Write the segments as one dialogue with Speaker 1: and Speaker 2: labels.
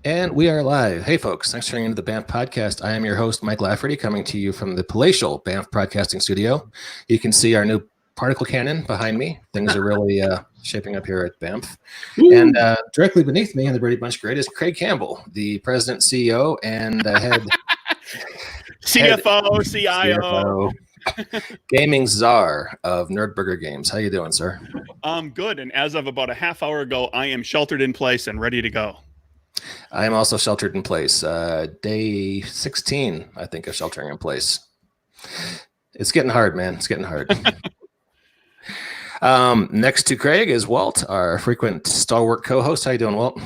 Speaker 1: And we are live. Hey, folks. Thanks for tuning into the BAMF podcast. I am your host, Mike Lafferty, coming to you from the palatial BAMF broadcasting studio. You can see our new particle cannon behind me. Things are really shaping up here at BAMF. And directly beneath me in the Brady Bunch grid is Craig Campbell, the president, CEO, and head
Speaker 2: CFO, CIO.
Speaker 1: Gaming czar of Nerdburger Games. How you doing, sir?
Speaker 2: Good. And as of about a half hour ago, I am sheltered in place and ready to go.
Speaker 1: I am also sheltered in place. Day 16, I think, of sheltering in place. It's getting hard, man. It's getting hard. Next to Craig is Walt, our frequent stalwart co-host. How you doing, Walt?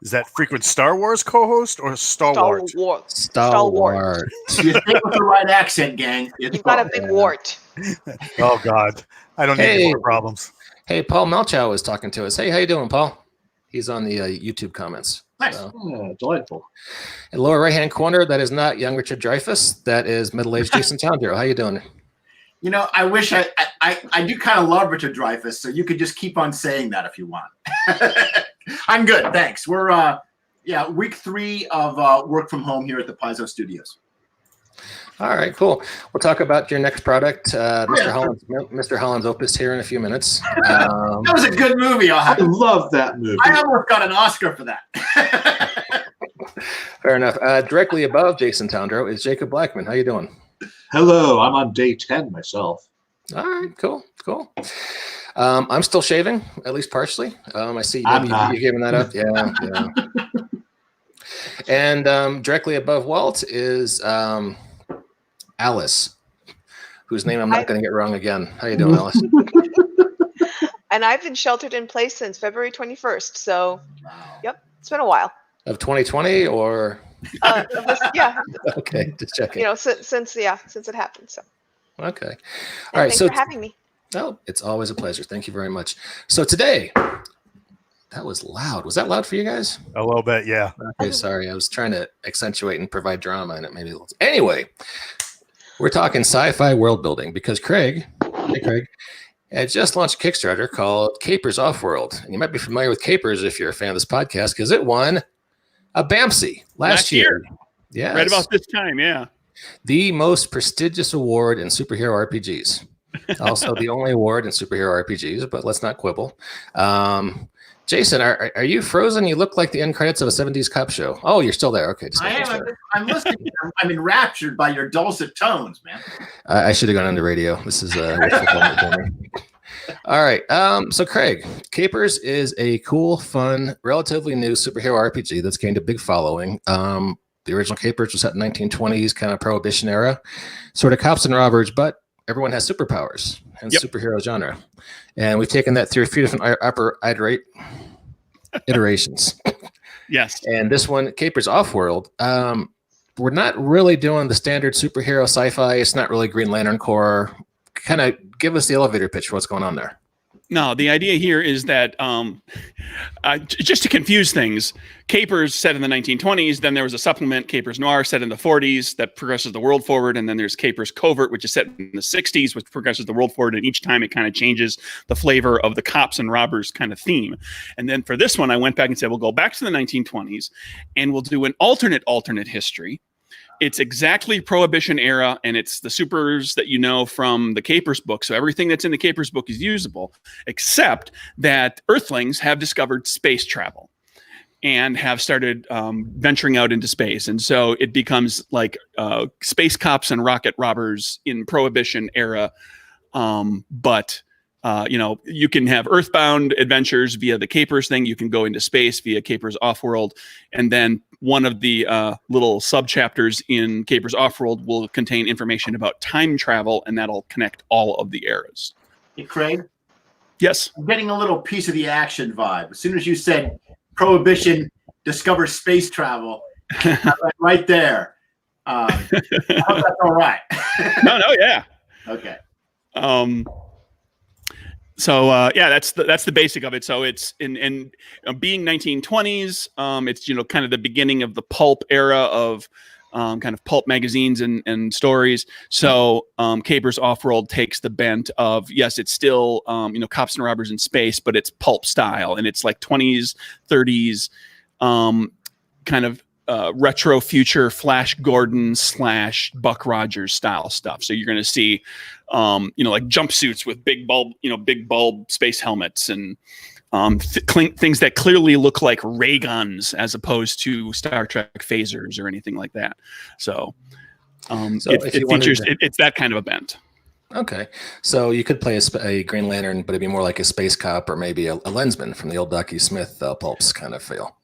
Speaker 3: Is that frequent Star Wars co-host or stalwart?
Speaker 1: Stalwart.
Speaker 4: You think with the right accent, gang.
Speaker 5: You've got a big wart.
Speaker 3: Oh, God. I don't need any more problems.
Speaker 1: Hey, Paul Melchow is talking to us. Hey, how you doing, Paul? He's on the YouTube comments.
Speaker 4: Nice.
Speaker 1: So.
Speaker 4: Delightful.
Speaker 1: In the lower right-hand corner, that is not young Richard Dreyfuss. That is middle-aged Jason Tondro. How you doing?
Speaker 4: You know, I wish I do kind of love Richard Dreyfuss, so you could just keep on saying that if you want. I'm good, thanks. We're week 3 of work from home here at the Paizo Studios.
Speaker 1: All right, cool. We'll talk about your next product, Mr. Holland's Opus, here in a few minutes.
Speaker 4: That was a good movie. I love that movie. I almost got an Oscar for that.
Speaker 1: Fair enough. Directly above Jason Tondro is Jacob Blackman. How you doing?
Speaker 6: Hello, I'm on day 10 myself.
Speaker 1: All right, cool. I'm still shaving, at least partially. I see you're giving that up. Yeah. And directly above Walt is Alice, whose name I'm not going to get wrong again. How you doing, Alice?
Speaker 5: And I've been sheltered in place since February 21st. So, yep, it's been a while.
Speaker 1: Of 2020 or?
Speaker 5: Yeah.
Speaker 1: Okay, just checking.
Speaker 5: You know, since it happened. So.
Speaker 1: Okay. All
Speaker 5: and
Speaker 1: right.
Speaker 5: Thanks for having me.
Speaker 1: Oh, it's always a pleasure. Thank you very much. So today, that was loud. Was that loud for you guys?
Speaker 3: A little bit, yeah.
Speaker 1: Okay, sorry. I was trying to accentuate and provide drama, and it maybe. Anyway, we're talking sci-fi world building because Craig had just launched a Kickstarter called Capers Offworld, and you might be familiar with Capers if you're a fan of this podcast because it won a BAMFC last year. Yeah,
Speaker 2: right about this time, yeah.
Speaker 1: The most prestigious award in superhero RPGs. Also, the only award in superhero RPGs, but let's not quibble. Jason, are you frozen? You look like the end credits of a 70s cop show. Oh, you're still there. Okay.
Speaker 4: I am. I'm listening. I'm enraptured by your dulcet tones, man.
Speaker 1: I should have gone on the radio. This is all right. So Craig, Capers is a cool, fun, relatively new superhero RPG that's gained a big following. The original Capers was set in 1920s, kind of Prohibition era, sort of cops and robbers, but everyone has superpowers and superhero genre. And we've taken that through a few different iterations.
Speaker 2: Yes.
Speaker 1: And this one, Capers Offworld, we're not really doing the standard superhero sci-fi. It's not really Green Lantern Corps. Kind of give us the elevator pitch for what's going on there.
Speaker 2: No, the idea here is that just to confuse things, Capers set in the 1920s, then there was a supplement, Capers Noir, set in the 40s that progresses the world forward, and then there's Capers Covert, which is set in the 60s, which progresses the world forward, and each time it kind of changes the flavor of the cops and robbers kind of theme. And then for this one, I went back and said, we'll go back to the 1920s, and we'll do an alternate history. It's exactly Prohibition era, and it's the supers that you know from the Capers book. So everything that's in the Capers book is usable, except that Earthlings have discovered space travel and have started venturing out into space. And so it becomes like space cops and rocket robbers in Prohibition era. But you can have Earthbound adventures via the Capers thing. You can go into space via Capers Offworld. And then one of the little sub-chapters in Capers Offworld will contain information about time travel, and that'll connect all of the eras.
Speaker 4: Hey, Craig?
Speaker 2: Yes?
Speaker 4: I'm getting a little piece of the action vibe. As soon as you said Prohibition discovers space travel, right there. I hope that's all right.
Speaker 2: No, yeah.
Speaker 4: Okay.
Speaker 2: So that's the basic of it. So it's in being 1920s. It's kind of the beginning of the pulp era of kind of pulp magazines and stories. So Capers Offworld takes the bent of, yes, it's still cops and robbers in space, but it's pulp style, and it's like 20s, 30s. kind of retro future Flash Gordon / Buck Rogers style stuff. So you're going to see, like jumpsuits with big bulb space helmets and things that clearly look like ray guns as opposed to Star Trek phasers or anything like that. So, it's that kind of event.
Speaker 1: Okay, so you could play a Green Lantern, but it'd be more like a space cop or maybe a lensman from the old Ducky Smith pulps kind of feel.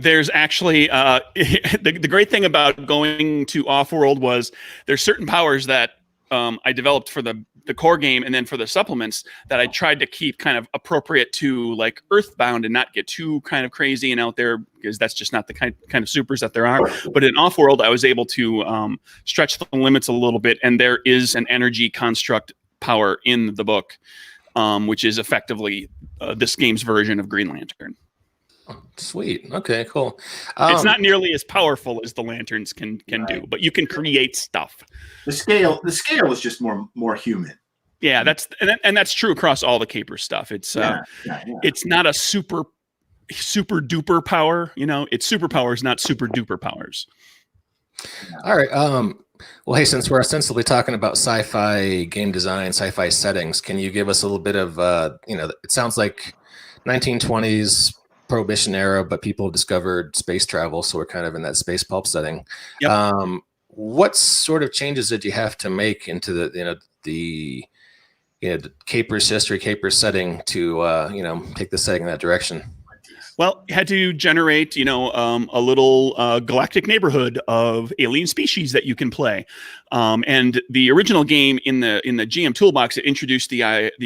Speaker 2: There's actually the great thing about going to Offworld was there's certain powers that I developed for the core game and then for the supplements that I tried to keep kind of appropriate to like Earthbound and not get too kind of crazy and out there, because that's just not the kind of supers that there are. But in Offworld, I was able to stretch the limits a little bit, and there is an energy construct power in the book, which is effectively this game's version of Green Lantern.
Speaker 1: Sweet. Okay, cool.
Speaker 2: It's not nearly as powerful as the lanterns can do, but you can create stuff.
Speaker 4: The scale is just more human.
Speaker 2: Yeah, that's true across all the Caper stuff. It's it's not a super duper power, it's superpowers, not super duper powers.
Speaker 1: All right. Well, hey, since we're ostensibly talking about sci-fi game design, sci-fi settings, can you give us a little bit of it sounds like 1920s Prohibition era, but people discovered space travel, so we're kind of in that space pulp setting. Yep. What sort of changes did you have to make into the Caper's history, Caper's setting to take the setting in that direction?
Speaker 2: Well, you had to generate, a little galactic neighborhood of alien species that you can play. And the original game in the GM toolbox, it introduced the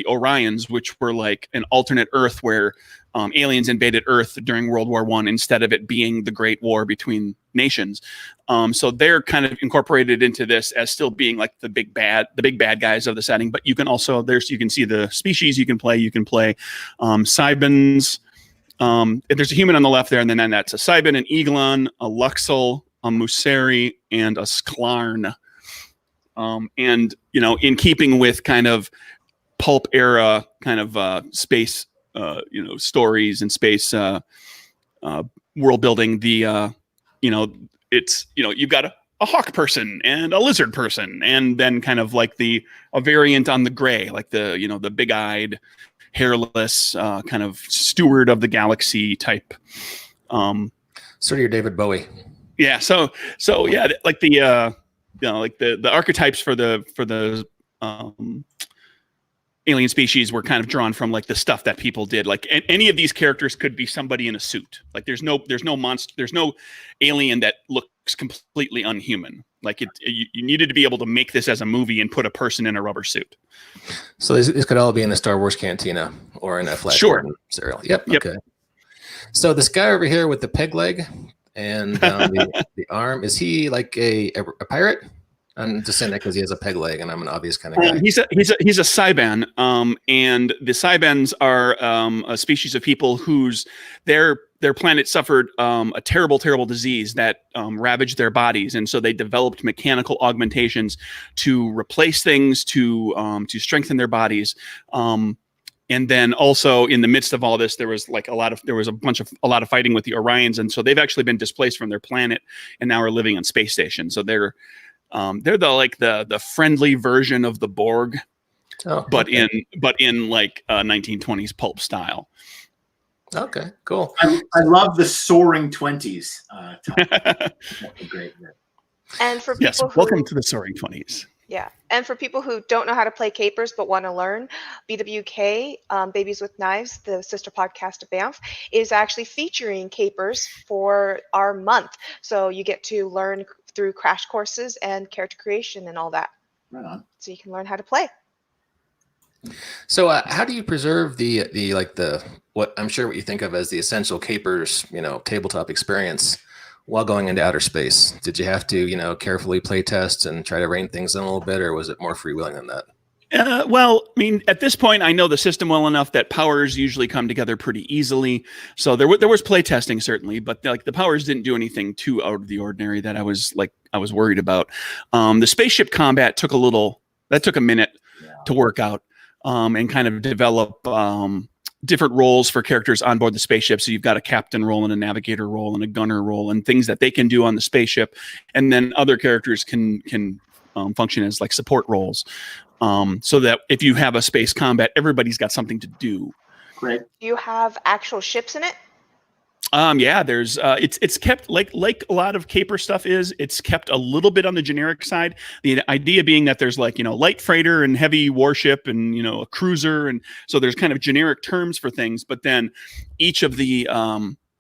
Speaker 2: Orions, which were like an alternate Earth where aliens invaded Earth during World War I instead of it being the Great War between nations. So they're kind of incorporated into this as still being like the big bad guys of the setting. But you can also you can see the species you can play. You can play Cybins. There's a human on the left there, and then that's a Cybin, an Eglon, a Luxel, a Museri, and a Sklarn. And in keeping with kind of pulp era kind of space stories and space world building, it's you've got a hawk person and a lizard person, and then kind of like a variant on the gray, like the big-eyed, hairless kind of steward of the galaxy type.
Speaker 1: Sort of your David Bowie.
Speaker 2: Yeah. So yeah, like the archetypes for the alien species were kind of drawn from like the stuff that people did. Like any of these characters could be somebody in a suit. Like there's no monster, there's no alien that looks completely unhuman. Like you needed to be able to make this as a movie and put a person in a rubber suit.
Speaker 1: So this could all be in a Star Wars cantina or in a Flash Gordon serial. Yep. Okay. So this guy over here with the peg leg and the arm, is he like a pirate? I'm just saying that because he has a peg leg, and I'm an obvious kind of guy.
Speaker 2: He's a Cyban, and the Cybans are a species of people whose their planet suffered a terrible disease that ravaged their bodies, and so they developed mechanical augmentations to replace things, to strengthen their bodies. And then also in the midst of all this, there was a lot of fighting with the Orions, and so they've actually been displaced from their planet and now are living on space stations. So they're the friendly version of the Borg, but in 1920s pulp style.
Speaker 1: Okay, cool.
Speaker 4: I love the soaring 20s. Great.
Speaker 5: And for people
Speaker 2: welcome to the soaring 20s.
Speaker 5: Yeah, and for people who don't know how to play Capers but want to learn, BWK, Babies with Knives, the sister podcast of BAMF, is actually featuring Capers for our month. So you get to learn through crash courses and character creation and all that.
Speaker 4: Right on.
Speaker 5: So you can learn how to play.
Speaker 1: So how do you preserve the what I'm sure what you think of as the essential Capers, tabletop experience while going into outer space? Did you have to, carefully play test and try to rein things in a little bit, or was it more freewheeling than that?
Speaker 2: Well, I mean, at this point, I know the system well enough that powers usually come together pretty easily. So there was play testing certainly, but the powers didn't do anything too out of the ordinary that I was worried about. The spaceship combat took a minute to work out and kind of develop different roles for characters on board the spaceship. So you've got a captain role and a navigator role and a gunner role and things that they can do on the spaceship, and then other characters can function as like support roles, so that if you have a space combat, everybody's got something to do.
Speaker 4: Great.
Speaker 5: Do you have actual ships in it?
Speaker 2: Yeah, there's it's kept like a lot of Caper stuff is. It's kept a little bit on the generic side. The idea being that there's like, light freighter and heavy warship and a cruiser, and so there's kind of generic terms for things. But then each of the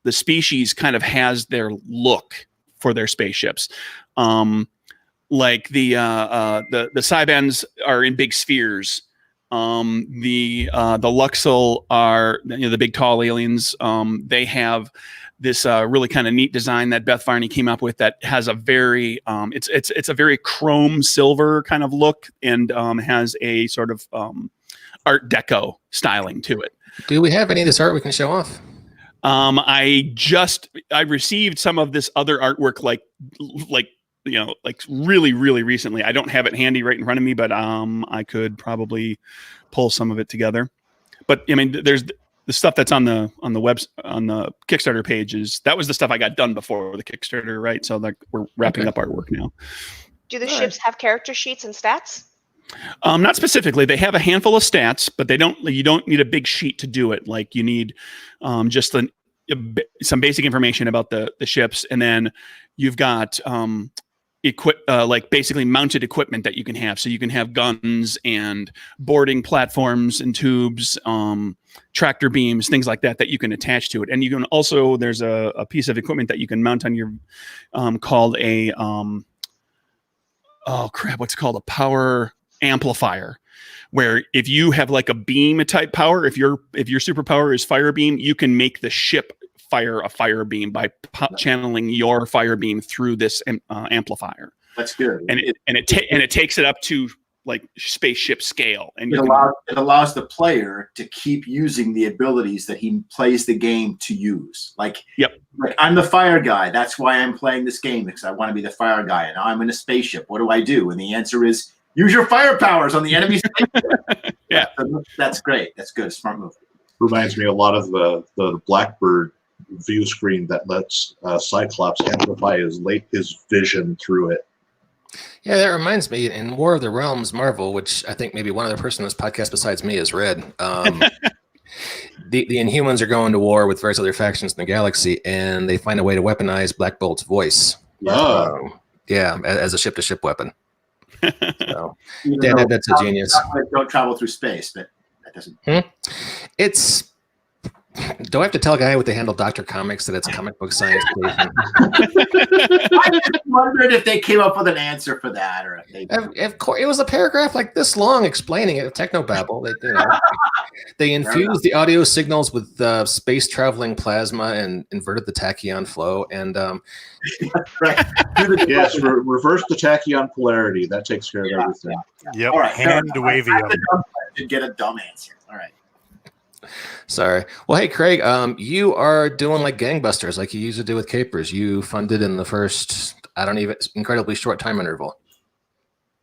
Speaker 2: species kind of has their look for their spaceships. Like the Cybans are in big spheres. The Luxel are the big tall aliens. They have this really kind of neat design that Beth Varney came up with that has a very it's a very chrome silver kind of look, and has a sort of Art Deco styling to it.
Speaker 1: Do we have any of this art we can show off?
Speaker 2: I received some of this other artwork like really, really recently. I don't have it handy right in front of me, but I could probably pull some of it together. But I mean, there's the stuff that's on the Kickstarter pages. That was the stuff I got done before the Kickstarter, right? So like we're wrapping up artwork now.
Speaker 5: Do the ships have character sheets and stats?
Speaker 2: Not specifically. They have a handful of stats, but you don't need a big sheet to do it. Like you need just some basic information about the ships, and then you've got like basically mounted equipment that you can have. So you can have guns and boarding platforms and tubes, tractor beams, things like that you can attach to it. And you can also, there's a piece of equipment that you can mount on your, called a, what's it called? A power amplifier, where if you have like a beam type power, if your superpower is fire beam, you can make the ship fire a fire beam by channeling your fire beam through this amplifier.
Speaker 4: That's good.
Speaker 2: And it takes it up to like spaceship scale, and
Speaker 4: it allows the player to keep using the abilities that he plays the game to use. Like I'm the fire guy. That's why I'm playing this game, because I want to be the fire guy, and I'm in a spaceship. What do I do? And the answer is use your fire powers on the enemy spaceship.
Speaker 2: Yeah,
Speaker 4: that's great. That's good. Smart move.
Speaker 6: Reminds me a lot of the Blackbird view screen that lets Cyclops amplify his vision through it.
Speaker 1: Yeah, that reminds me, in War of the Realms Marvel, which I think maybe one other person on this podcast besides me has read, the Inhumans are going to war with various other factions in the galaxy, and they find a way to weaponize Black Bolt's voice. As a ship-to-ship weapon. So, that's a genius.
Speaker 4: Don't travel through space, but that doesn't.
Speaker 1: It's. Do I have to tell a guy with the handle Dr. Comics that it's comic book science?
Speaker 4: I just wondered if they came up with an answer for that, or if they.
Speaker 1: Of course, it was a paragraph like this long explaining it. Technobabble. They infused the audio signals with space traveling plasma and inverted the tachyon flow. And
Speaker 6: yes, reverse the tachyon polarity. That takes care of everything.
Speaker 3: Yep.
Speaker 4: All right,
Speaker 3: hand wavy.
Speaker 4: To get a dumb answer. All right.
Speaker 1: Sorry. Well, hey, Craig, you are doing like gangbusters, like you used to do with Capers. You funded in the first, incredibly short time interval.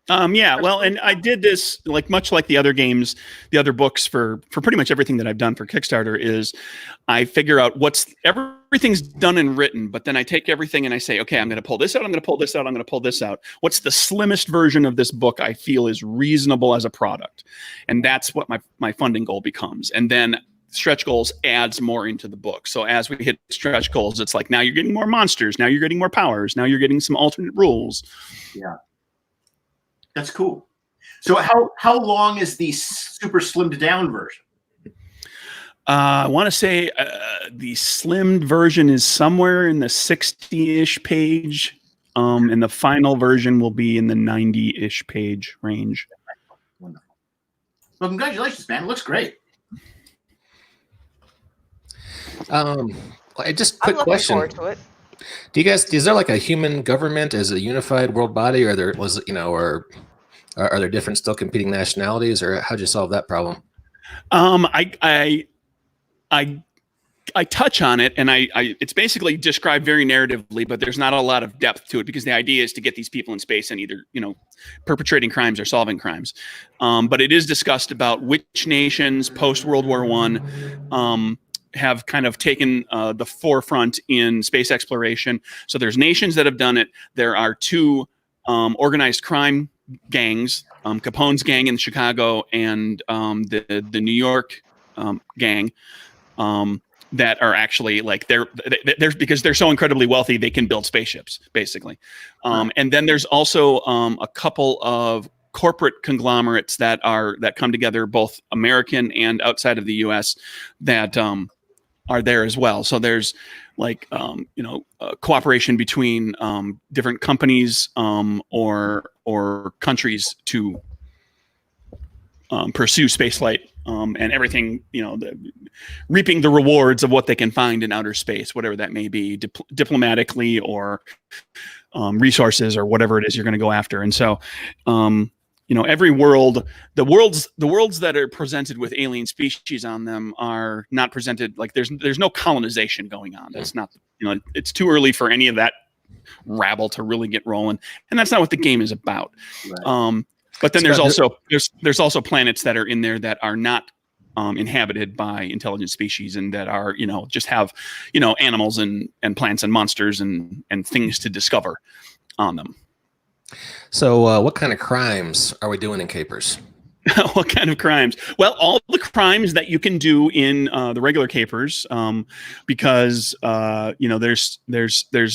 Speaker 2: Well, and I did this much like the other games, the other books for pretty much everything that I've done for Kickstarter is I figure out everything's done and written, but then I take everything and I say, okay, I'm going to pull this out. I'm going to pull this out. I'm going to pull this out. What's the slimmest version of this book I feel is reasonable as a product? And that's what my funding goal becomes. And then stretch goals adds more into the book. So as we hit stretch goals, it's like, now you're getting more monsters. Now you're getting more powers. Now you're getting some alternate rules.
Speaker 4: Yeah. That's cool. So how long is the super slimmed down version?
Speaker 2: I want to say the slimmed version is somewhere in the 60-ish page, and the final version will be in the 90-ish page range.
Speaker 4: Wonderful. Well, congratulations, man. It looks great.
Speaker 1: Just quick question.
Speaker 5: I'm looking forward to it.
Speaker 1: Is there like a human government as a unified world body, or or are there different still competing nationalities, or how'd you solve that problem?
Speaker 2: I I touch on it, and I it's basically described very narratively, but there's not a lot of depth to it because the idea is to get these people in space and either perpetrating crimes or solving crimes. But it is discussed about which nations post World War I have kind of taken the forefront in space exploration. So there's nations that have done it. There are two organized crime gangs, Capone's gang in Chicago and the New York gang. That are actually like they're because they're so incredibly wealthy they can build spaceships basically, and then there's also a couple of corporate conglomerates that come together both American and outside of the U.S. that are there as well. So there's like cooperation between different companies or countries to pursue spaceflight. And everything, reaping the rewards of what they can find in outer space, whatever that may be, diplomatically or resources or whatever it is you're going to go after. And so, every world, the worlds that are presented with alien species on them are not presented like there's no colonization going on. That's not, it's too early for any of that rabble to really get rolling, and that's not what the game is about. Right. But then there's also planets that are in there that are not inhabited by intelligent species and that are just have animals and plants and monsters and things to discover on them.
Speaker 1: So what kind of crimes are we doing in Capers?
Speaker 2: What kind of crimes? Well, all the crimes that you can do in the regular Capers, because there's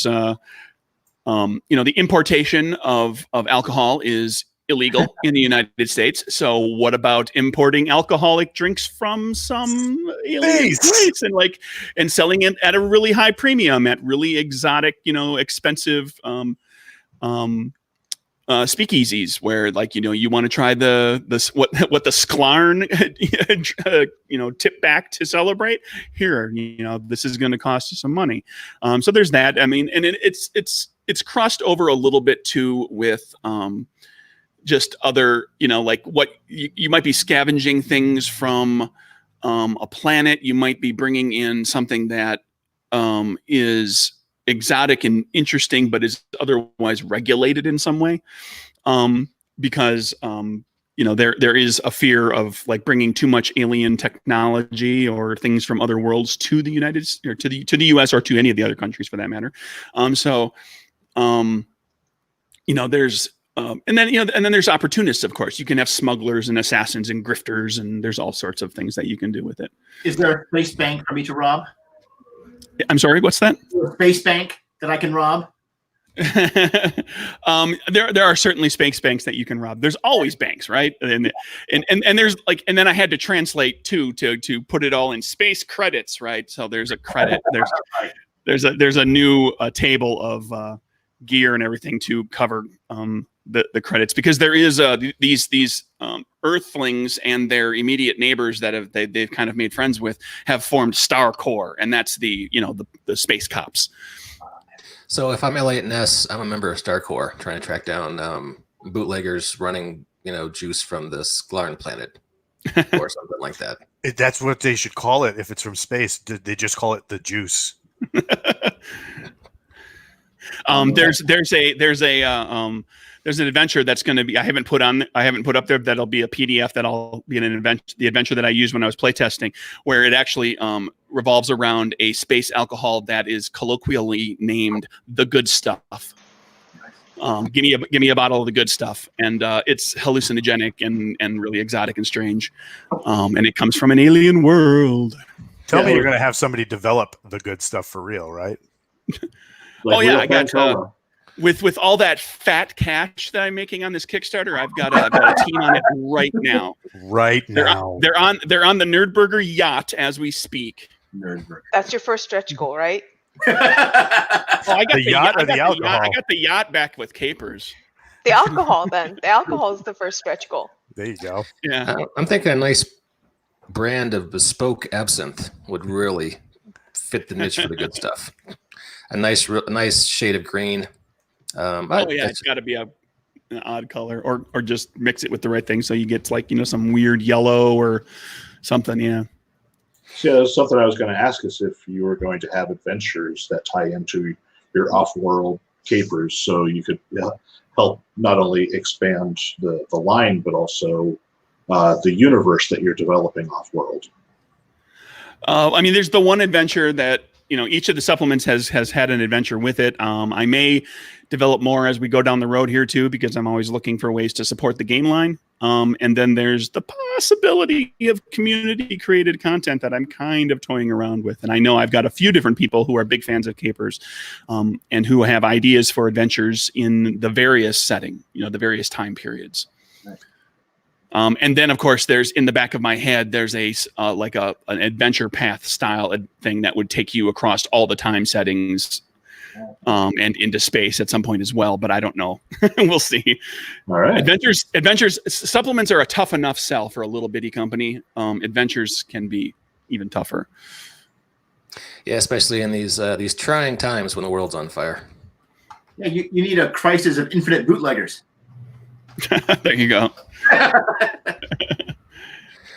Speaker 2: the importation of alcohol is illegal in the United States. So what about importing alcoholic drinks from some alien place and selling it at a really high premium at really exotic, expensive speakeasies where you want to try what the Sklarn tip back to celebrate here, this is going to cost you some money. So there's that. I mean, and it's crossed over a little bit too with just other, what you might be scavenging things from a planet. You might be bringing in something that is exotic and interesting, but is otherwise regulated in some way. Because, there is a fear of bringing too much alien technology or things from other worlds to the United States or to the US or to any of the other countries for that matter. There's, and then there's opportunists, of course. You can have smugglers and assassins and grifters, and there's all sorts of things that you can do with it.
Speaker 4: Is there a space bank for me to rob?
Speaker 2: I'm sorry, what's that?
Speaker 4: A space bank that I can rob?
Speaker 2: There are certainly space banks that you can rob. There's always banks, right? And there's and then I had to translate too to put it all in space credits, right? So there's a credit. There's a new table of gear and everything to cover the credits, because there is these Earthlings and their immediate neighbors that they've kind of made friends with have formed Star Corps, and that's the space cops.
Speaker 1: So if I'm Elliot Ness, I'm a member of Star Corps trying to track down bootleggers running juice from the Sklarn planet or something like that.
Speaker 3: That's what they should call it if it's from space. They just call it the juice. There's an adventure that's going to be I haven't put up there, that'll be a PDF that'll be the adventure that I used when I was playtesting, where it actually revolves around a space alcohol that is colloquially named the good stuff. Give me a bottle of the good stuff, and it's hallucinogenic and really exotic and strange, and it comes from an alien world. Tell me you're going to have somebody develop the good stuff for real, right?
Speaker 2: I got with all that fat cash that I'm making on this Kickstarter, I've got a team on it right now. They're on the Nerdburger yacht as we speak.
Speaker 4: Nerdburger.
Speaker 5: That's your first stretch goal, right?
Speaker 2: I got
Speaker 3: the yacht or the alcohol?
Speaker 2: I got the yacht back with Capers.
Speaker 5: The alcohol, then. The alcohol is the first stretch goal.
Speaker 3: There you go.
Speaker 2: Yeah.
Speaker 1: I'm thinking a nice brand of bespoke absinthe would really fit the niche for the good stuff. A nice shade of green.
Speaker 2: It's got to be an odd color, or just mix it with the right thing so you get some weird yellow or something. Yeah.
Speaker 6: So something I was going to ask is if you were going to have adventures that tie into your off-world capers, so you could help not only expand the line, but also the universe that you're developing off-world.
Speaker 3: I mean, there's the one adventure that, you know, each of the supplements has had an adventure with it. I may develop more as we go down the road here too, because I'm always looking for ways to support the game line. And then there's the possibility of community created content that I'm kind of toying around with. And I know I've got a few different people who are big fans of capers, and who have ideas for adventures in the various setting, you know, the various time periods. And then, of course, there's in the back of my head, there's a like an adventure path style thing that would take you across all the time settings, and into space at some point as well. But I don't know. We'll see.
Speaker 6: All right.
Speaker 3: Adventures supplements are a tough enough sell for a little bitty company. Adventures can be even tougher.
Speaker 1: Yeah, especially in these trying times when the world's on fire.
Speaker 4: Yeah, you need a crisis of infinite bootleggers.
Speaker 3: There you go.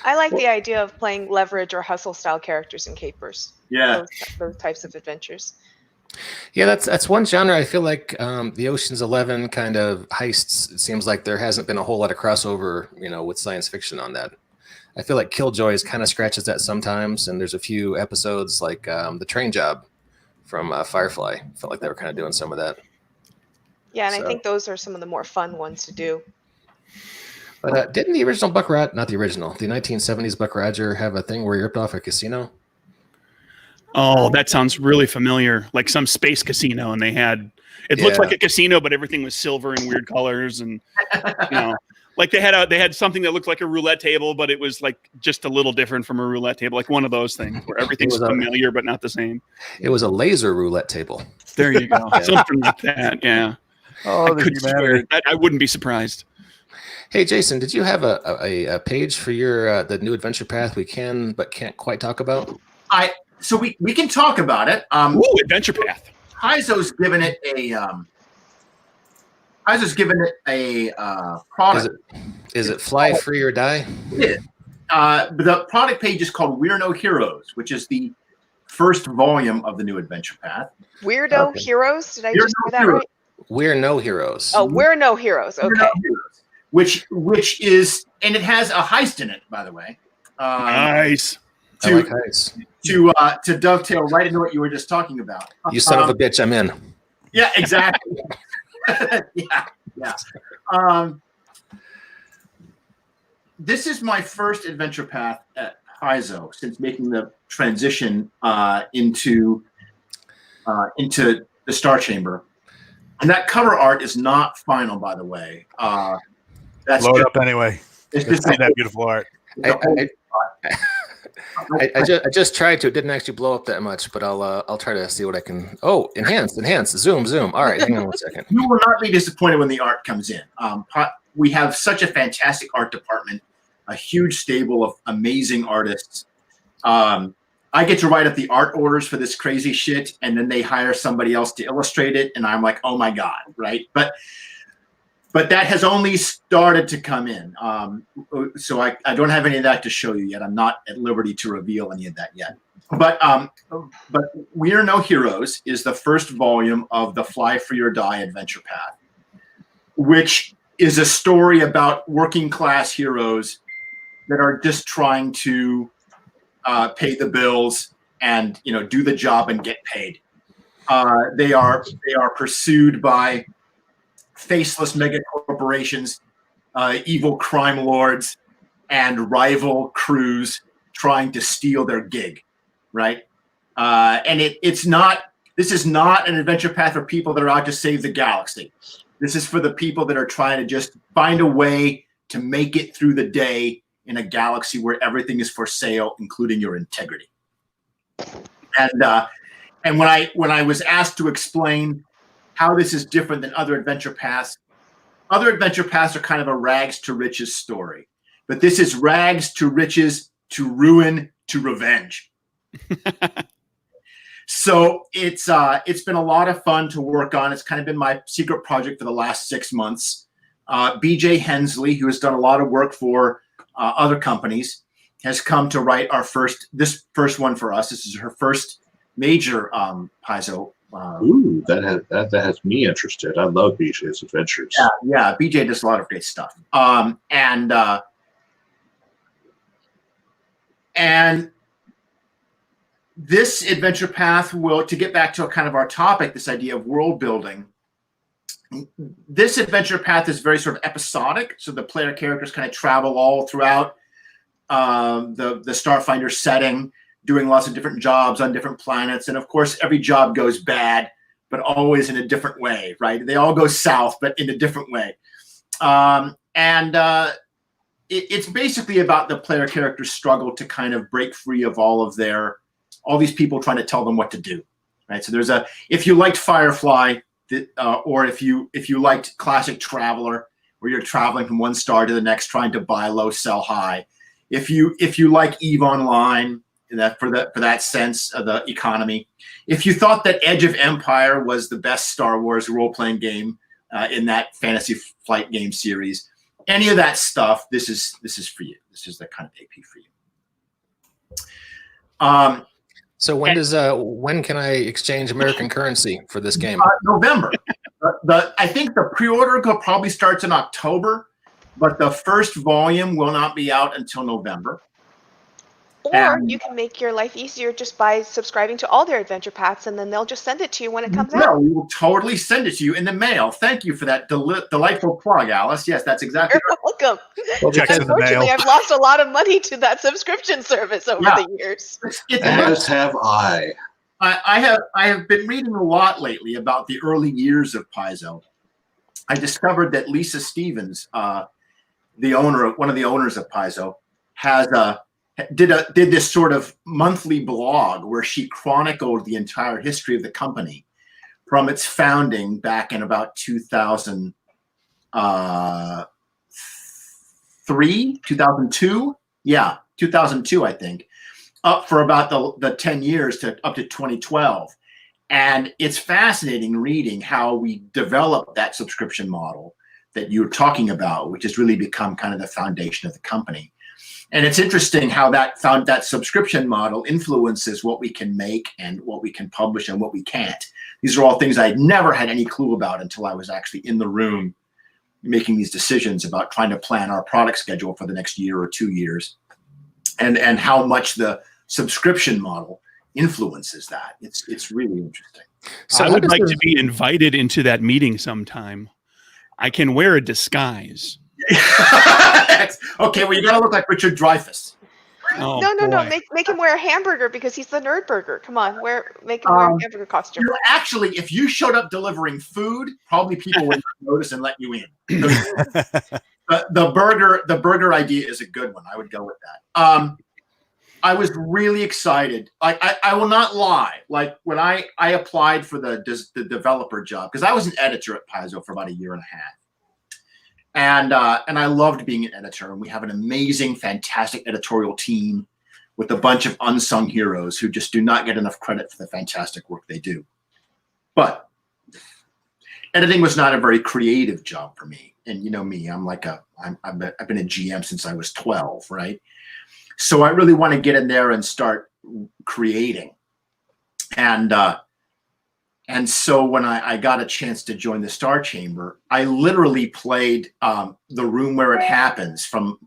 Speaker 5: I like the idea of playing leverage or hustle style characters in capers.
Speaker 4: Yeah.
Speaker 5: Those types of adventures.
Speaker 1: Yeah, that's one genre. I feel like the Ocean's 11 kind of heists. It seems like there hasn't been a whole lot of crossover, you know, with science fiction on that. I feel like Killjoys kind of scratches that sometimes, and there's a few episodes like the Train Job from Firefly. I felt like they were kind of doing some of that.
Speaker 5: Yeah, and
Speaker 1: So.
Speaker 5: I think those are some of the more fun ones to do.
Speaker 1: But didn't the original Buck Rogers, not the original, the 1970s Buck Rogers have a thing where he ripped off a casino?
Speaker 3: Oh, that sounds really familiar. Like some space casino, and they had it looked
Speaker 1: Yeah.
Speaker 3: like a casino, but everything was silver and weird colors, and you know, like they had something that looked like a roulette table, but it was like just a little different from a roulette table, like one of those things where everything's familiar but not the same.
Speaker 1: It was a laser roulette table.
Speaker 3: There you go, something like that. Yeah.
Speaker 7: Oh,
Speaker 3: I could swear that I wouldn't be surprised.
Speaker 1: Hey, Jason, did you have a page for your the new adventure path we can but can't quite talk about?
Speaker 4: So we can talk about it.
Speaker 3: Ooh, adventure path.
Speaker 4: Paizo's given it a product.
Speaker 1: Is it fly free or die?
Speaker 4: It is. The product page is called We're No Heroes, which is the first volume of the new adventure path.
Speaker 5: Weirdo
Speaker 1: Okay.
Speaker 5: Heroes? Did I
Speaker 4: We're
Speaker 5: just
Speaker 4: No
Speaker 5: say that
Speaker 4: Heroes.
Speaker 5: right?
Speaker 1: We're no heroes.
Speaker 5: Oh, We're No Heroes.
Speaker 4: We're
Speaker 5: Okay.
Speaker 4: No Heroes, which is, and it has a heist in it, by the way.
Speaker 3: Nice.
Speaker 1: I like heights.
Speaker 4: To dovetail right into what you were just talking about.
Speaker 1: You son of a bitch, I'm in.
Speaker 4: Yeah, exactly. yeah. This is my first adventure path at Paizo since making the transition into the Star Chamber, and that cover art is not final, by the way. That's
Speaker 7: Load up anyway.
Speaker 4: It's
Speaker 7: Just
Speaker 4: just
Speaker 7: see that beautiful art.
Speaker 1: I just tried to. It didn't actually blow up that much, but I'll try to see what I can. Oh, enhance, zoom. All right, hang on 1 second.
Speaker 4: You will not be disappointed when the art comes in. We have such a fantastic art department, a huge stable of amazing artists. I get to write up the art orders for this crazy shit, and then they hire somebody else to illustrate it, and I'm like, oh my god, right? But that has only started to come in. So I don't have any of that to show you yet. I'm not at liberty to reveal any of that yet. But We're No Heroes is the first volume of the Fly Free or Die adventure path, which is a story about working class heroes that are just trying to pay the bills and do the job and get paid. They are pursued by faceless mega corporations, evil crime lords, and rival crews trying to steal their gig, right? And this is not an adventure path for people that are out to save the galaxy. This is for the people that are trying to just find a way to make it through the day in a galaxy where everything is for sale, including your integrity. And when I was asked to explain how this is different than other adventure paths are kind of a rags to riches story, but this is rags to riches to ruin to revenge. So it's been a lot of fun to work on. It's kind of been my secret project for the last 6 months. BJ Hensley, who has done a lot of work for other companies, has come to write this first one for us. This is her first major Paizo.
Speaker 6: Ooh, that has me interested. I love BJ's Adventures.
Speaker 4: Yeah, BJ does a lot of great stuff. And this adventure path will, to get back to a kind of our topic, this idea of world building. This adventure path is very sort of episodic, so the player characters kind of travel all throughout the Starfinder setting, doing lots of different jobs on different planets, and of course every job goes bad, but always in a different way, right? They all go south, but in a different way. It's basically about the player character's struggle to kind of break free of all these people trying to tell them what to do, right? So if you liked Firefly, or if you liked classic Traveler, where you're traveling from one star to the next, trying to buy low, sell high. If you like EVE Online, for that sense of the economy. If you thought that Edge of Empire was the best Star Wars role-playing game in that Fantasy Flight game series, any of that stuff, this is for you. This is the kind of AP for you.
Speaker 1: So when can I exchange American currency for this game?
Speaker 4: November. I think the pre-order probably starts in October, but the first volume will not be out until November.
Speaker 5: Or you can make your life easier just by subscribing to all their adventure paths, and then they'll just send it to you when it comes out.
Speaker 4: No, we will totally send it to you in the mail. Thank you for that delightful plug, Alice. Yes, that's exactly
Speaker 5: You're welcome.
Speaker 7: Checks in the mail.
Speaker 5: Unfortunately, I've lost a lot of money to that subscription service over the years.
Speaker 6: As have I.
Speaker 4: I have been reading a lot lately about the early years of Paizo. I discovered that Lisa Stevens, one of the owners of Paizo, did this sort of monthly blog where she chronicled the entire history of the company from its founding back in about 2002, I think, up for about the 10 years up to 2012. And it's fascinating reading how we developed that subscription model that you're talking about, which has really become kind of the foundation of the company. And it's interesting how that subscription model influences what we can make and what we can publish and what we can't. These are all things I had never had any clue about until I was actually in the room making these decisions about trying to plan our product schedule for the next year or 2 years, and how much the subscription model influences that. It's really interesting.
Speaker 3: So I would like to be invited into that meeting sometime. I can wear a disguise.
Speaker 4: Okay, well, you gotta look like Richard Dreyfuss.
Speaker 5: Oh, no. Make him wear a hamburger because he's the Nerdburger. Come on, make him wear a hamburger costume.
Speaker 4: Actually, if you showed up delivering food, probably people would notice and let you in. The burger idea is a good one. I would go with that. I was really excited. I will not lie. Like when I applied for the developer job, because I was an editor at Paizo for about 1.5 years. And I loved being an editor, and we have an amazing, fantastic editorial team with a bunch of unsung heroes who just do not get enough credit for the fantastic work they do. But editing was not a very creative job for me. And you know me, I've been a GM since I was 12, right? So I really want to get in there and start creating. And so when I got a chance to join the Star Chamber, I literally played The Room Where It Happens from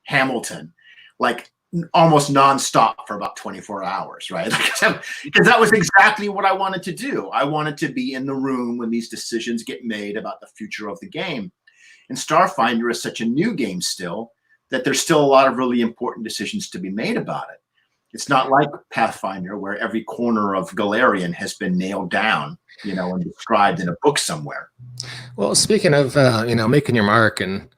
Speaker 4: Hamilton, like almost nonstop for about 24 hours, right? Because that was exactly what I wanted to do. I wanted to be in the room when these decisions get made about the future of the game. And Starfinder is such a new game still that there's still a lot of really important decisions to be made about it. It's not like Pathfinder, where every corner of Galarian has been nailed down, and described in a book somewhere.
Speaker 1: Well, speaking of, making your mark, and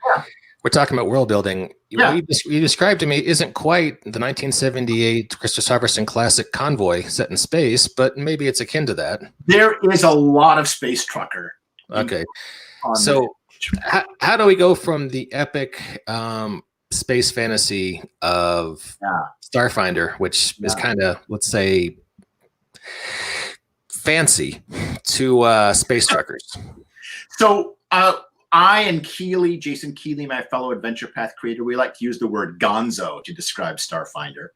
Speaker 1: we're talking about world building. What you described to me isn't quite the 1978 Christopherson classic Convoy set in space, but maybe it's akin to that.
Speaker 4: There is a lot of Space Trucker.
Speaker 1: Okay. So how do we go from the epic space fantasy of Starfinder, which is kind of, let's say, fancy, to Space Truckers?
Speaker 4: So I and Keeley, Jason Keeley, my fellow Adventure Path creator, we like to use the word gonzo to describe Starfinder.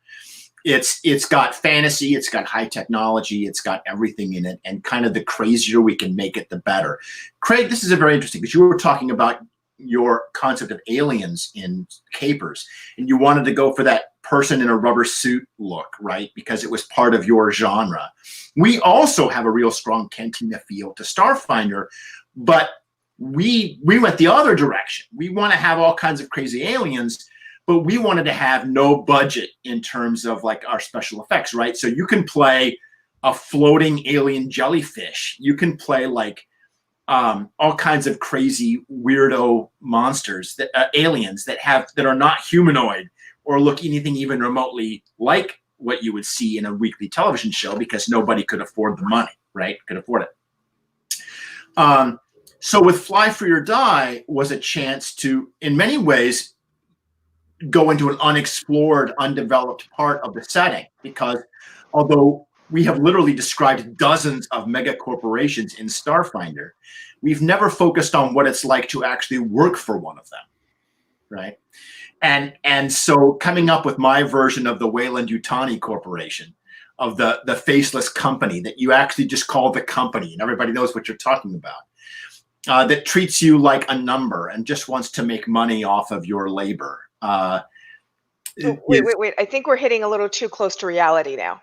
Speaker 4: It's got fantasy, it's got high technology, it's got everything in it, and kind of the crazier we can make it, the better. Craig, this is a very interesting, because you were talking about your concept of aliens in Capers, and you wanted to go for that person in a rubber suit look, right? Because it was part of your genre. We also have a real strong Cantina feel to Starfinder, but we went the other direction. We want to have all kinds of crazy aliens, but we wanted to have no budget in terms of like our special effects, right? So you can play a floating alien jellyfish. You can play like all kinds of crazy weirdo monsters, that aliens that are not humanoid or look anything even remotely like what you would see in a weekly television show, because nobody could afford the money, right? Could afford it. So with Fly Free or Die was a chance to, in many ways, go into an unexplored, undeveloped part of the setting, because although we have literally described dozens of mega corporations in Starfinder, we've never focused on what it's like to actually work for one of them, right? And so coming up with my version of the Weyland-Yutani Corporation, of the faceless company that you actually just call the company and everybody knows what you're talking about, that treats you like a number and just wants to make money off of your labor.
Speaker 5: Wait. I think we're hitting a little too close to reality now.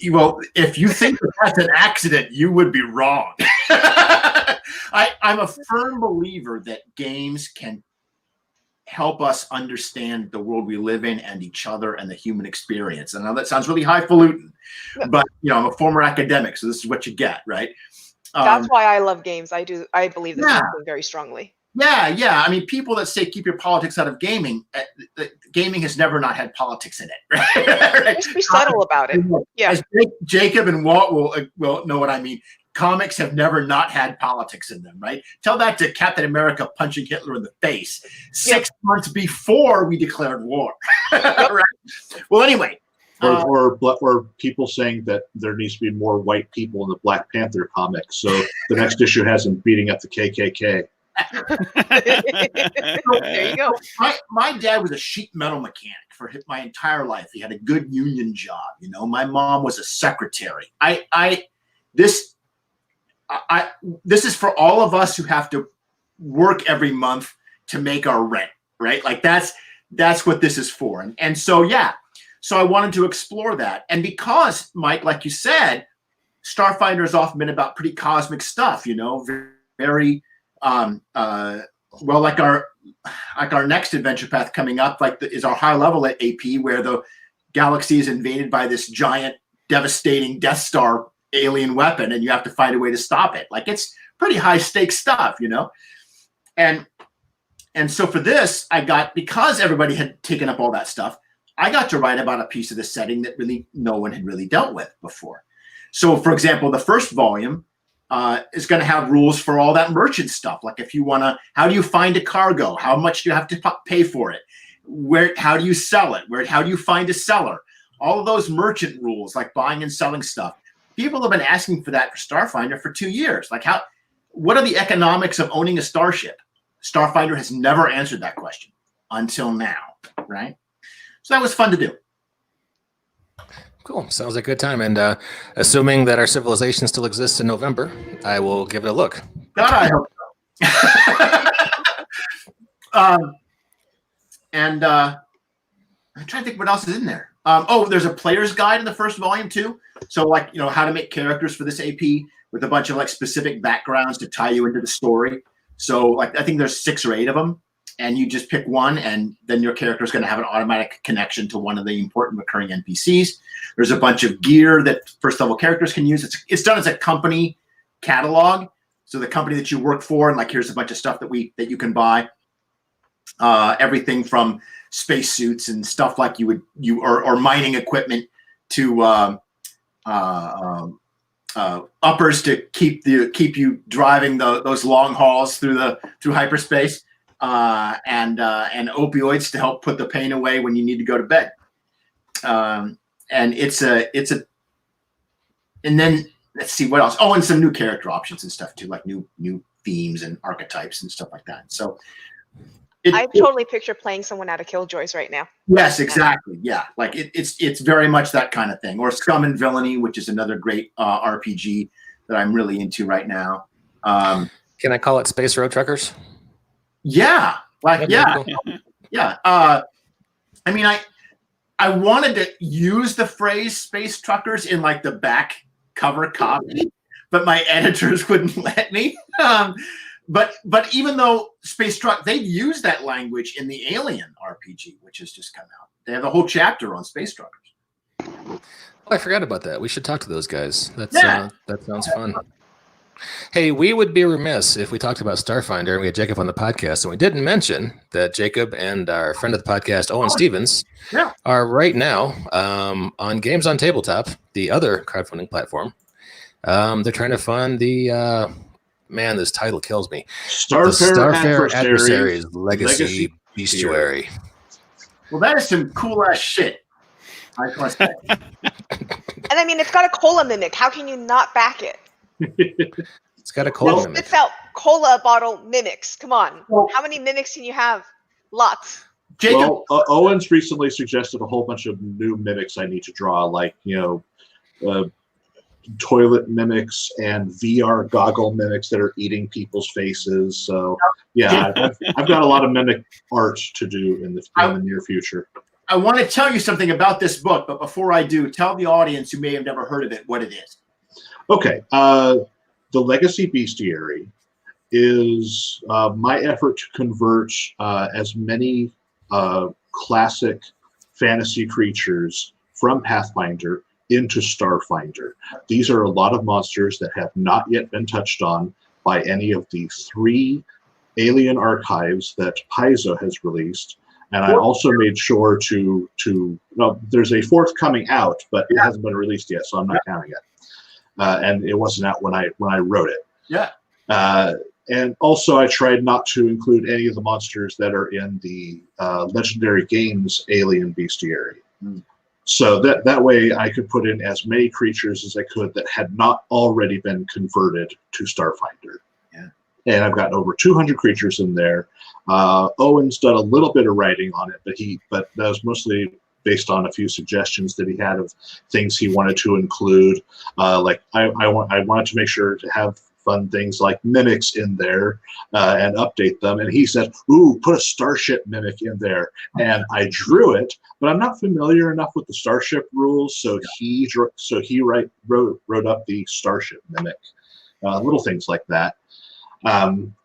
Speaker 4: Well, if you think that's an accident, you would be wrong. I'm a firm believer that games can help us understand the world we live in and each other and the human experience. I know that sounds really highfalutin, but I'm a former academic, so this is what you get, right?
Speaker 5: That's why I love games. I believe this very strongly.
Speaker 4: Yeah. I mean, people that say keep your politics out of gaming, gaming has never not had politics in it. Right?
Speaker 5: Just be subtle about it. Yeah.
Speaker 4: As Jacob and Walt will know what I mean. Comics have never not had politics in them, right? Tell that to Captain America punching Hitler in the face 6 months before we declared war. Right? Well, anyway.
Speaker 6: Or people saying that there needs to be more white people in the Black Panther comics, so the next issue has them beating up the KKK.
Speaker 5: There you go.
Speaker 4: My dad was a sheet metal mechanic for my entire life. He had a good union job. My mom was a secretary. This is for all of us who have to work every month to make our rent, right? Like that's what this is for. And so, so I wanted to explore that. And because, Mike, like you said, Starfinder has often been about pretty cosmic stuff, very, well, like our next adventure path coming up, is our high level at AP, where the galaxy is invaded by this giant, devastating Death Star alien weapon, and you have to find a way to stop it. Like, it's pretty high stakes stuff, And so for this, because everybody had taken up all that stuff, I got to write about a piece of the setting that really no one had really dealt with before. So, for example, the first volume is going to have rules for all that merchant stuff. Like, if you want to, how do you find a cargo? How much do you have to pay for it? How do you sell it? How do you find a seller? All of those merchant rules, like buying and selling stuff. People have been asking for that for Starfinder for 2 years. Like, what are the economics of owning a starship? Starfinder has never answered that question until now, right? So that was fun to do.
Speaker 1: Cool. Sounds like a good time. And assuming that our civilization still exists in November, I will give it a look.
Speaker 4: God, I hope so. And I'm trying to think what else is in there. There's a player's guide in the first volume too. So how to make characters for this AP with a bunch of specific backgrounds to tie you into the story. So I think there's 6 or 8 of them. And you just pick one, and then your character is going to have an automatic connection to one of the important recurring NPCs. There's a bunch of gear that first-level characters can use. It's done as a company catalog. So the company that you work for, and here's a bunch of stuff that you can buy. Everything from spacesuits and stuff or mining equipment to uppers to keep you driving those long hauls through hyperspace. And opioids to help put the pain away when you need to go to bed. And and then let's see what else. Oh, and some new character options and stuff too, like new themes and archetypes and stuff like that. So
Speaker 5: I totally picture playing someone out of Killjoys right now.
Speaker 4: yes, exactly. Yeah, like it's very much that kind of thing. Or Scum and Villainy, which is another great RPG that I'm really into right now.
Speaker 1: Can I call it Space Road Truckers?
Speaker 4: Yeah, like
Speaker 1: Okay,
Speaker 4: yeah,
Speaker 1: cool.
Speaker 4: yeah. I mean, I wanted to use the phrase "space truckers" in like the back cover copy, but my editors wouldn't let me. But even though Space Truck, they use that language in the Alien RPG, which has just come out. They have a whole chapter on space truckers.
Speaker 1: Oh, I forgot about that. We should talk to those guys. That sounds fun. Hey, we would be remiss if we talked about Starfinder and we had Jacob on the podcast, and we didn't mention that Jacob and our friend of the podcast, Owen Stevens, are right now on Games on Tabletop, the other crowdfunding platform. They're trying to fund the man, this title kills me.
Speaker 6: Starfarer
Speaker 1: Adversaries Legacy Bestiary.
Speaker 4: Well, that is some cool ass shit. I must say.
Speaker 5: And I mean, it's got a cola mimic. How can you not back it?
Speaker 1: It's got a cola mimic.
Speaker 5: Spits out cola bottle mimics. Come on. How many mimics can you have? Lots.
Speaker 4: Jacob,
Speaker 6: Well, Owens recently suggested a whole bunch of new mimics I need to draw, like, toilet mimics and VR goggle mimics that are eating people's faces. So, yeah, I've got a lot of mimic art to do in the near future.
Speaker 4: I want to tell you something about this book, but before I do, tell the audience who may have never heard of it what it is.
Speaker 6: Okay, the Legacy Bestiary is my effort to convert as many classic fantasy creatures from Pathfinder into Starfinder. These are a lot of monsters that have not yet been touched on by any of the 3 alien archives that Paizo has released. And I also made sure to there's a 4th coming out, but it hasn't been released yet, so I'm not counting it. And it wasn't out when I wrote it.
Speaker 4: Yeah.
Speaker 6: And also I tried not to include any of the monsters that are in the Legendary Games Alien Bestiary. So that way I could put in as many creatures as I could that had not already been converted to Starfinder.
Speaker 4: Yeah.
Speaker 6: And I've got over 200 creatures in there. Owen's done a little bit of writing on it, but that was mostly based on a few suggestions that he had of things he wanted to include. Like I wanted to make sure to have fun things like mimics in there and update them. And he said, "Ooh, put a starship mimic in there." And I drew it, but I'm not familiar enough with the starship rules, so he wrote up the starship mimic. Little things like that. I'm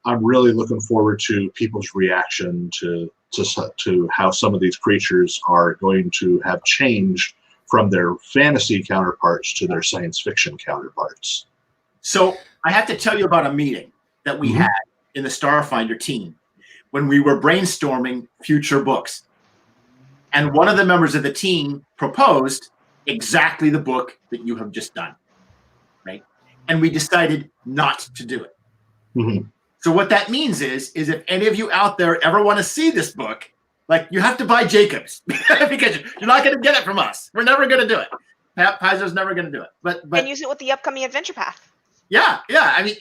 Speaker 6: really looking forward to people's reaction to how some of these creatures are going to have changed from their fantasy counterparts to their science fiction counterparts.
Speaker 4: So I have to tell you about a meeting that we had in the Starfinder team when we were brainstorming future books. And one of the members of the team proposed exactly the book that you have just done, right? And we decided not to do it.
Speaker 6: Mm-hmm.
Speaker 4: So what that means is if any of you out there ever want to see this book, like, you have to buy Jacob's because you're not going to get it from us. We're never going to do it. Paizo's never going to do it. But
Speaker 5: And use it with the upcoming adventure path.
Speaker 4: Yeah. I mean,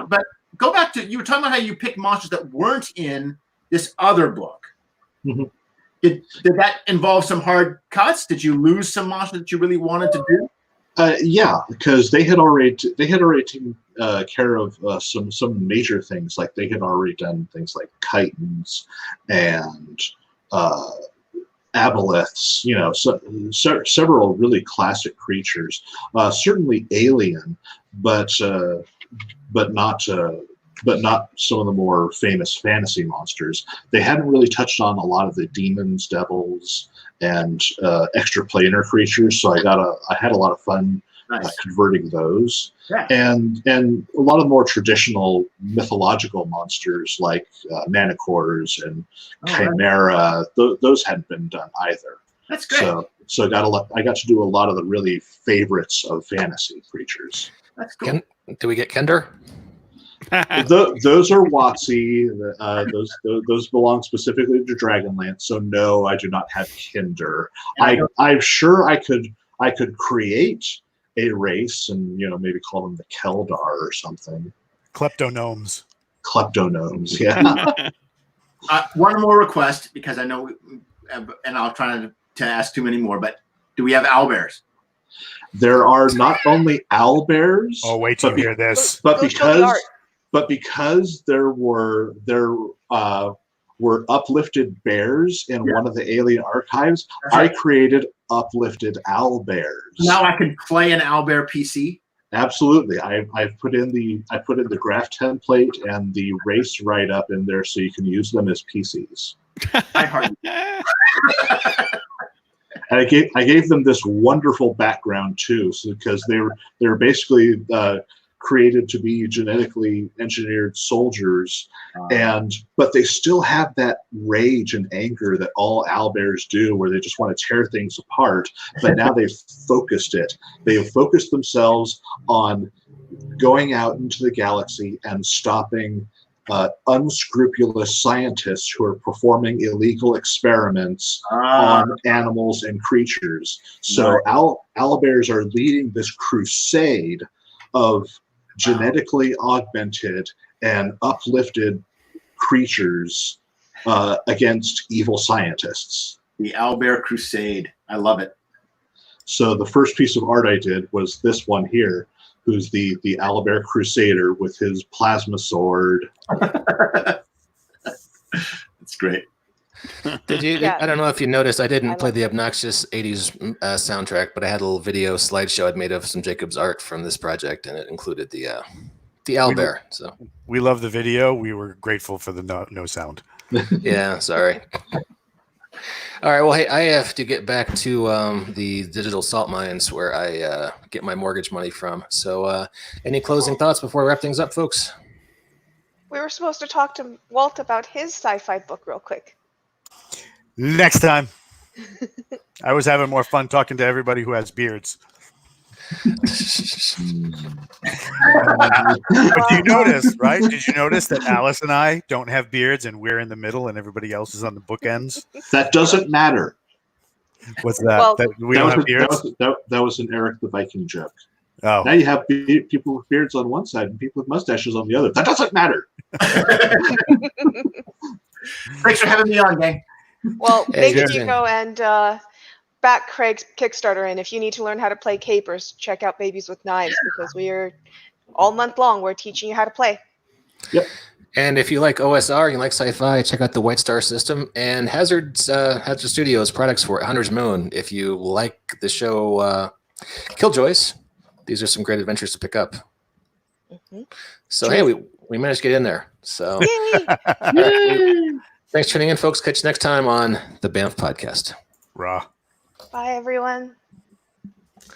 Speaker 4: but go back to, you were talking about how you picked monsters that weren't in this other book.
Speaker 6: Mm-hmm.
Speaker 4: Did that involve some hard cuts? Did you lose some monsters that you really wanted to do?
Speaker 6: Yeah, because they had already taken care of some major things. Like they had already done things like chitons and aboleths. Several really classic creatures. Certainly alien, but not some of the more famous fantasy monsters. They hadn't really touched on a lot of the demons, devils, and extraplanar creatures. So I had a lot of fun converting those.
Speaker 4: Yeah.
Speaker 6: And a lot of more traditional mythological monsters like manticores and chimera. Those hadn't been done either.
Speaker 4: That's great.
Speaker 6: So I got to do a lot of the really favorites of fantasy creatures.
Speaker 4: That's cool.
Speaker 1: Do we get Kender?
Speaker 6: Those are WotC. Those belong specifically to Dragonlance. So no, I do not have Kinder. I'm sure I could create a race, and maybe call them the Keldar or something.
Speaker 7: Kleptonomes.
Speaker 6: Kleptonomes, yeah.
Speaker 4: One more request, because I know, and I'll try not to ask too many more, but do we have owlbears?
Speaker 6: There are not only owlbears.
Speaker 7: Oh, wait till you hear this.
Speaker 6: But
Speaker 5: Go show the art.
Speaker 6: because there were uplifted bears in one of the alien archives, I created uplifted owlbears.
Speaker 4: Now I can play an owlbear PC.
Speaker 6: Absolutely. I've put in the graph template and the race write up in there, so you can use them as PCs. And I gave them this wonderful background too, because they were basically created to be genetically engineered soldiers, but they still have that rage and anger that all owlbears do, where they just want to tear things apart. But now they've focused it. They have focused themselves on going out into the galaxy and stopping unscrupulous scientists who are performing illegal experiments on animals and creatures. So owlbears are leading this crusade of genetically augmented and uplifted creatures against evil scientists.
Speaker 4: The Owlbear Crusade. I love it.
Speaker 6: So the first piece of art I did was this one here, who's the Owlbear Crusader with his plasma sword.
Speaker 4: That's great.
Speaker 1: Did you? Yeah. I don't know if you noticed, I didn't play the obnoxious 80s soundtrack, but I had a little video slideshow I'd made of some Jacob's art from this project, and it included the owlbear. So
Speaker 7: we love the video. We were grateful for the no sound.
Speaker 1: Yeah, sorry. All right. Well, hey, I have to get back to the digital salt mines where I get my mortgage money from. So, any closing thoughts before we wrap things up, folks?
Speaker 5: We were supposed to talk to Walt about his sci-fi book real quick.
Speaker 7: Next time. I was having more fun talking to everybody who has beards. But you notice, right? Did you notice that Alice and I don't have beards and we're in the middle and everybody else is on the bookends?
Speaker 6: That doesn't matter.
Speaker 7: What's that?
Speaker 5: Well,
Speaker 7: that we don't have beards?
Speaker 6: That was an Eric the Viking joke.
Speaker 7: Oh.
Speaker 6: Now you have people with beards on one side and people with mustaches on the other. That doesn't matter.
Speaker 4: Thanks for having me on, gang.
Speaker 5: Well,
Speaker 1: Hey,
Speaker 5: maybe you go and back Craig's Kickstarter, and if you need to learn how to play capers, check out Babies with Knives, because we are all month long we're teaching you how to play.
Speaker 6: Yep.
Speaker 1: And if you like OSR, you like sci-fi, check out the White Star System and Hazard Studios products for Hunter's Moon. If you like the show Killjoys, these are some great adventures to pick up. Mm-hmm. So hey, we managed to get in there. So thanks for tuning in, folks. Catch you next time on the BAMF podcast.
Speaker 7: Raw.
Speaker 5: Bye, everyone.